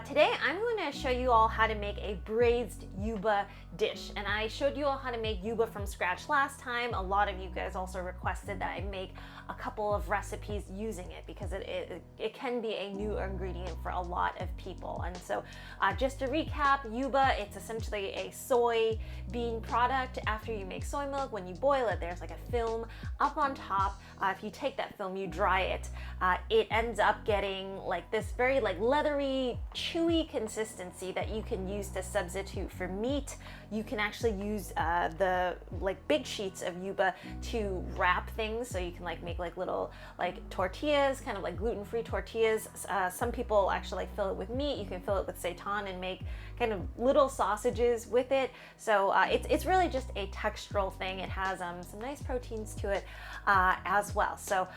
Today I'm going to show you all how to make a braised yuba dish. And I showed you all how to make yuba from scratch last time. A lot of you guys also requested that I make a couple of recipes using it because it can be a new ingredient for a lot of people. And so just to recap, yuba, it's essentially a soy bean product. After you make soy milk, when you boil it, there's like a film up on top. If you take that film, you dry it, it ends up getting like this very like leathery, chewy consistency that you can use to substitute for meat. You can actually use the like big sheets of yuba to wrap things, so you can like make like little like tortillas, kind of like gluten-free tortillas. Some people actually like fill it with meat. You can fill it with seitan and make kind of little sausages with it. So it's really just a textural thing. It has some nice proteins to it as well. So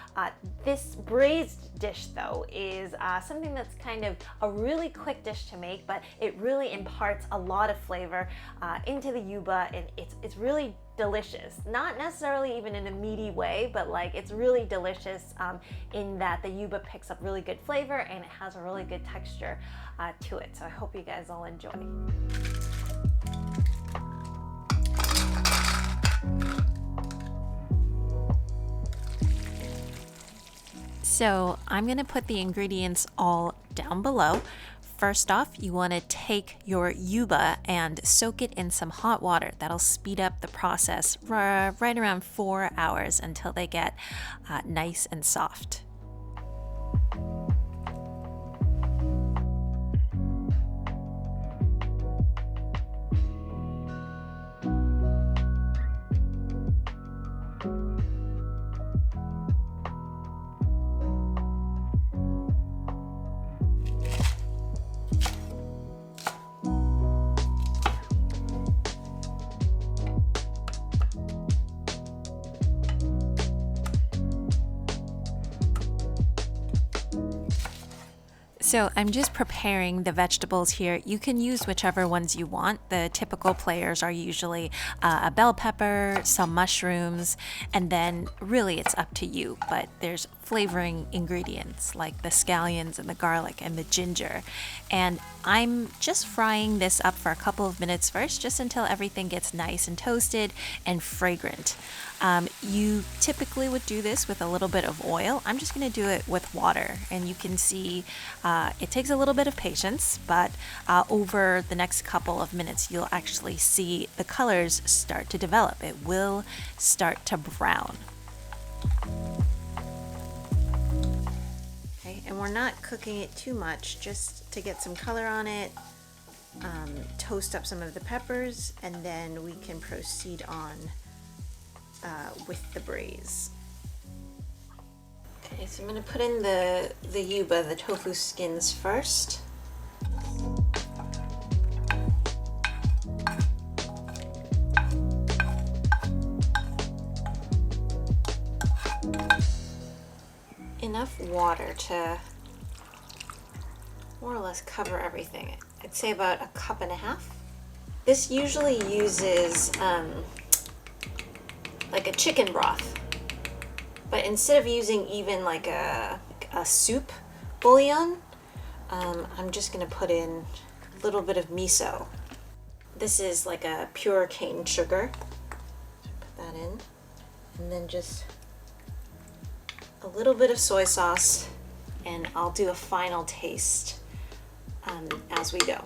this braised dish though is something that's kind of a really quick dish to make, but it really imparts a lot of flavor into the yuba, and it's really delicious. Not necessarily even in a meaty way, but like it's really delicious in that the yuba picks up really good flavor and it has a really good texture to it. So I hope you guys all enjoy. So I'm gonna put the ingredients all down below. First off, you want to take your yuba and soak it in some hot water. That'll speed up the process right around 4 hours until they get nice and soft. So I'm just preparing the vegetables here. You can use whichever ones you want. The typical players are usually a bell pepper, some mushrooms, and then really it's up to you. But there's flavoring ingredients like the scallions and the garlic and the ginger. And I'm just frying this up for a couple of minutes first, just until everything gets nice and toasted and fragrant. You typically would do this with a little bit of oil. I'm just going to do it with water, and you can see it takes a little bit of patience, but over the next couple of minutes you'll actually see the colors start to develop. It will start to brown. Okay, and we're not cooking it too much, just to get some color on it. Toast up some of the peppers, and then we can proceed on with the braise. Okay, so I'm going to put in the yuba, the tofu skins first. Enough water to more or less cover everything. I'd say about 1.5 cups. This usually uses like a chicken broth, but instead of using even like a soup bouillon, I'm just gonna put in a little bit of miso. This is like a pure cane sugar. Put that in, and then just a little bit of soy sauce, and I'll do a final taste as we go.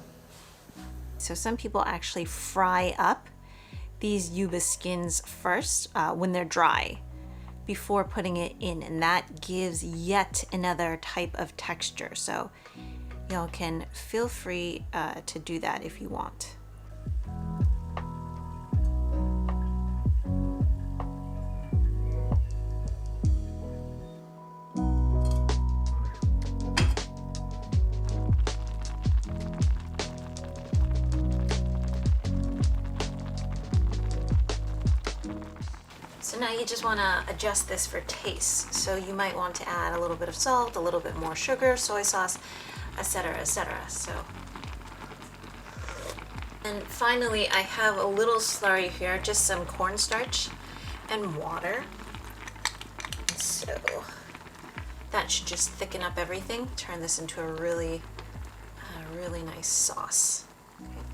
So some people actually fry up these yuba skins first when they're dry before putting it in, and that gives yet another type of texture. So y'all can feel free to do that if you want. So now you just want to adjust this for taste. So you might want to add a little bit of salt, a little bit more sugar, soy sauce, etc., etc. So, and finally I have a little slurry here, just some cornstarch and water. So that should just thicken up everything, turn this into a really really nice sauce. Okay.